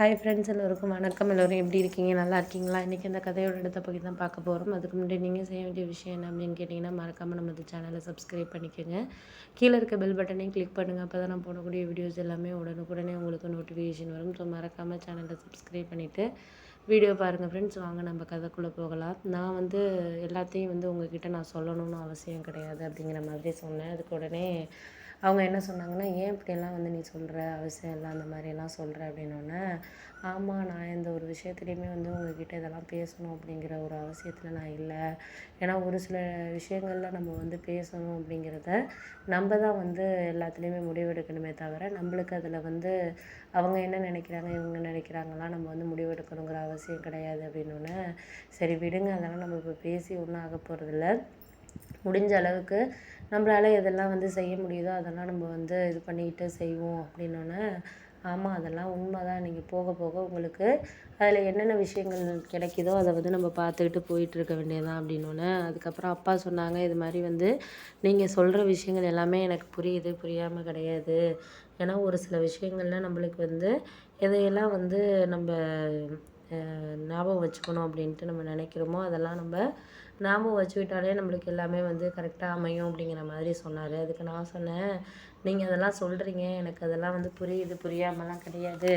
Hi friends, எல்லோருக்கும் வணக்கம். எல்லோரும் எப்படி இருக்கீங்க? நல்லா இருக்கீங்களா? இன்றைக்கி இந்த கதையோட இடத்த பற்றி தான் பார்க்க போகிறோம். அதுக்கு முன்னாடி நீங்கள் செய்ய வேண்டிய விஷயம் என்ன அப்படின்னு கேட்டிங்கன்னா, மறக்காமல் நம்ம சேனலை சப்ஸ்கிரைப் பண்ணிக்கோங்க. கீழே இருக்க பெல் பட்டனையும் கிளிக் பண்ணுங்கள். அப்போ தான் நான் போடக்கூடிய வீடியோஸ் எல்லாமே உடனுக்குடனே உங்களுக்கு நோட்டிஃபிகேஷன் வரும். ஸோ மறக்காமல் சேனலை சப்ஸ்கிரைப் பண்ணிவிட்டு வீடியோ பாருங்கள் ஃப்ரெண்ட்ஸ். வாங்க நம்ம கதைக்குள்ளே போகலாம். நான் எல்லாத்தையும் உங்ககிட்ட நான் சொல்லணும்னு அவசியம் கிடையாது அப்படிங்கிற மாதிரி சொன்னேன். அதுக்கு உடனே அவங்க என்ன சொன்னாங்கன்னா, ஏன் இப்படியெல்லாம் நீ சொல்கிற, அவசியம் இல்லை அந்த மாதிரியெல்லாம் சொல்கிற அப்படின்னோடனே, ஆமாம், நான் எந்த ஒரு விஷயத்துலையுமே உங்ககிட்ட இதெல்லாம் பேசணும் அப்படிங்கிற ஒரு அவசியத்தில் நான் இல்லை. ஏன்னா ஒரு சில விஷயங்களில் நம்ம பேசணும் அப்படிங்கிறத நம்ம தான் எல்லாத்துலேயுமே முடிவெடுக்கணுமே தவிர, நம்மளுக்கு அதில் அவங்க என்ன நினைக்கிறாங்க, இவங்க நினைக்கிறாங்களாம் நம்ம முடிவெடுக்கணுங்கிற அவசியம் கிடையாது அப்படின்னோடனே, சரி விடுங்க, அதெல்லாம் நம்ம இப்போ பேசி ஒன்றும் ஆக போகிறதில்ல. முடிஞ்ச அளவுக்கு நம்மளால் எதெல்லாம் செய்ய முடியுதோ அதெல்லாம் நம்ம இது பண்ணிக்கிட்டு செய்வோம் அப்படின்னோடனே, ஆமாம், அதெல்லாம் உண்மை தான். நீங்கள் போக போக உங்களுக்கு அதில் என்னென்ன விஷயங்கள் கிடைக்குதோ அதை நம்ம பார்த்துக்கிட்டு போயிட்டுருக்க வேண்டியதான் அப்படின்னோடனே, அதுக்கப்புறம் அப்பா சொன்னாங்க, இது மாதிரி நீங்கள் சொல்கிற விஷயங்கள் எல்லாமே எனக்கு புரியுது, புரியாமல் கிடையாது. ஏன்னா ஒரு சில விஷயங்கள்லாம் நம்மளுக்கு எதையெல்லாம் நம்ம ஞாபகம் வச்சுக்கணும் அப்படின்ட்டு நம்ம நினைக்கிறோமோ அதெல்லாம் நம்ம ஞாபகம் வச்சுக்கிட்டாலே நம்மளுக்கு எல்லாமே கரெக்டாக அமையும் அப்படிங்கிற மாதிரி சொன்னார். அதுக்கு நான் சொன்னேன், நீங்கள் அதெல்லாம் சொல்கிறீங்க, எனக்கு அதெல்லாம் புரியுது, புரியாமலாம் கிடையாது.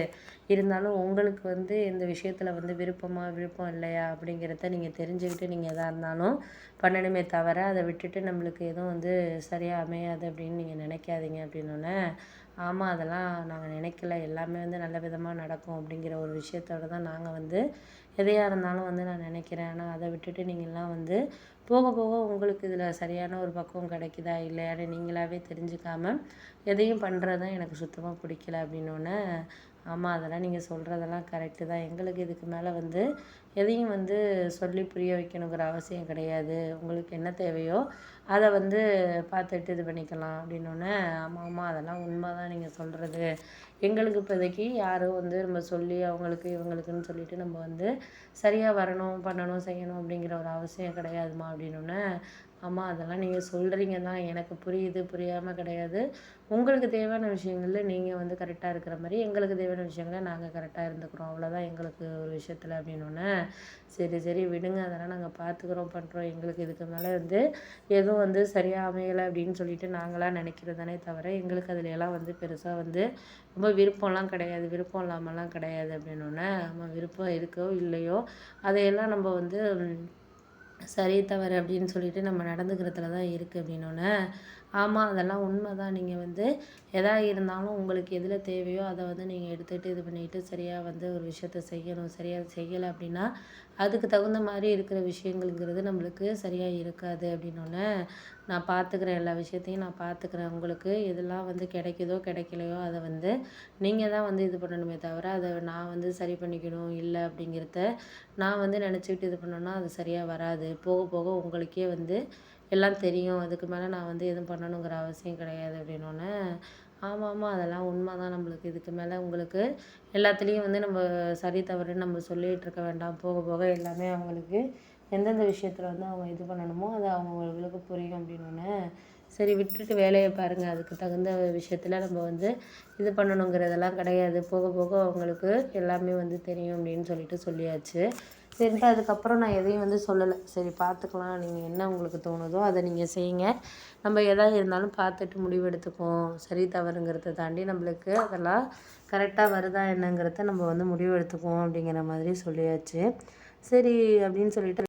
இருந்தாலும் உங்களுக்கு இந்த விஷயத்தில் விருப்பம் இல்லையா அப்படிங்கிறத நீங்கள் தெரிஞ்சுக்கிட்டு நீங்கள் எதாக இருந்தாலும் பண்ணணுமே தவிர, அதை விட்டுட்டு நம்மளுக்கு எதுவும் சரியாக அமையாது அப்படின்னு நீங்கள் நினைக்காதீங்க அப்படின்னோடனே, ஆமாம், அதெல்லாம் நாங்கள் நினைக்கல, எல்லாமே நல்ல விதமாக நடக்கும் அப்படிங்கிற ஒரு விஷயத்தோடு தான் நாங்கள் எதையாக இருந்தாலும் நான் நினைக்கிறேன். ஆனால் அதை விட்டுட்டு நீங்கள்லாம் போக போக உங்களுக்கு இதில் சரியான ஒரு பக்குவம் கிடைக்குதா இல்லையான்னு நீங்களாகவே தெரிஞ்சுக்காமல் எதையும் பண்ணுறது தான் எனக்கு சுத்தமாக பிடிக்கல அப்படின்னோடனே, ஆமாம், அதெல்லாம் நீங்கள் சொல்கிறதெல்லாம் கரெக்டு தான். எங்களுக்கு இதுக்கு மேலே எதையும் சொல்லி புரிய வைக்கணுங்கிற அவசியம் கிடையாது. உங்களுக்கு என்ன தேவையோ அதை பார்த்துட்டு இது பண்ணிக்கலாம் அப்படின்னோடனே, ஆமாம் ஆமாம், அதெல்லாம் உண்மை தான் நீங்கள் சொல்கிறது. எங்களுக்கு இப்போதைக்கு யாரும் நம்ம சொல்லி அவங்களுக்கு இவங்களுக்குன்னு சொல்லிட்டு நம்ம சரியாக வரணும், பண்ணணும், செய்யணும் அப்படிங்கிற ஒரு அவசியம் கிடையாதுமா அப்படின்னோடனே, ஆமாம், அதெல்லாம் நீங்கள் சொல்கிறீங்க தான், எனக்கு புரியுது, புரியாமல் கிடையாது. உங்களுக்கு தேவையான விஷயங்களில் நீங்கள் கரெக்டாக இருக்கிற மாதிரி எங்களுக்கு தேவையான விஷயங்களில் நாங்கள் கரெக்டாக இருந்துக்கிறோம், அவ்வளோதான் எங்களுக்கு ஒரு விஷயத்தில் அப்படின்னோடனே, சரி சரி விடுங்க, அதெல்லாம் நாங்கள் பார்த்துக்குறோம், பண்ணுறோம். எங்களுக்கு இதுக்கு மேலே எதுவும் சரியாக அமையலை அப்படின்னு சொல்லிட்டு நாங்களாக நினைக்கிறதானே தவிர, எங்களுக்கு அதில் எல்லாம் பெருசாக ரொம்ப விருப்பம்லாம் கிடையாது, விருப்பம் இல்லாமலாம் கிடையாது அப்படின்னோடனே, ஆமாம், விருப்பம் இருக்கோ இல்லையோ அதையெல்லாம் நம்ம சரி தவறு அப்படின்னு சொல்லிட்டு நம்ம நடந்துக்கிறதுல தான் இருக்குது அப்படின்னோடனே, ஆமாம், அதெல்லாம் உண்மை தான். நீங்கள் எதா இருந்தாலும் உங்களுக்கு எதில் தேவையோ அதை நீங்கள் எடுத்துகிட்டு இது பண்ணிக்கிட்டு சரியாக ஒரு விஷயத்த செய்யணும். சரியாக செய்யலை அப்படின்னா அதுக்கு தகுந்த மாதிரி இருக்கிற விஷயங்கள்ங்கிறது நம்மளுக்கு சரியாக இருக்காது அப்படின்னோடனே, நான் பார்த்துக்கிறேன், எல்லா விஷயத்தையும் நான் பார்த்துக்கிறேன். உங்களுக்கு எதெல்லாம் கிடைக்குதோ கிடைக்கலையோ அதை நீங்கள் தான் இது பண்ணணுமே தவிர, அதை நான் சரி பண்ணிக்கணும் இல்லை அப்படிங்கிறத நான் நினச்சிக்கிட்டு இது பண்ணோன்னா அது சரியாக வராது. போக போக உங்களுக்கே எல்லாம் தெரியும். அதுக்கு மேலே நான் எதுவும் பண்ணணுங்கிற அவசியம் கிடையாது அப்படின்னோடனே, ஆமாம் ஆமாம், அதெல்லாம் உண்மை தான். நம்மளுக்கு இதுக்கு மேலே உங்களுக்கு எல்லாத்துலேயும் நம்ம சரி தவறுன்னு நம்ம சொல்லிகிட்டு இருக்க வேண்டாம். போக போக எல்லாமே அவங்களுக்கு எந்தெந்த விஷயத்தில் அவங்க இது பண்ணணுமோ அது அவங்களுக்கு புரியும் அப்படின்னோடனே, சரி விட்டுட்டு வேலையை பாருங்கள், அதுக்கு தகுந்த விஷயத்தில் நம்ம இது பண்ணணுங்கிறதெல்லாம் கிடையாது. போக போக அவங்களுக்கு எல்லாமே தெரியும் அப்படின்னு சொல்லிட்டு சொல்லியாச்சு. சரின்ட்டு அதுக்கப்புறம் நான் எதையும் சொல்லலை. சரி பார்த்துக்கலாம், நீங்கள் என்ன உங்களுக்கு தோணுதோ அதை நீங்கள் செய்யுங்க. நம்ம எதா இருந்தாலும் பார்த்துட்டு முடிவெடுத்துக்குவோம். சரி தவறுங்கிறத தாண்டி நம்மளுக்கு அதெல்லாம் கரெக்டாக வருதா என்னங்கிறத நம்ம முடிவெடுத்துக்குவோம் அப்படிங்கிற மாதிரி சொல்லியாச்சு. சரி அப்படின்னு சொல்லிட்டு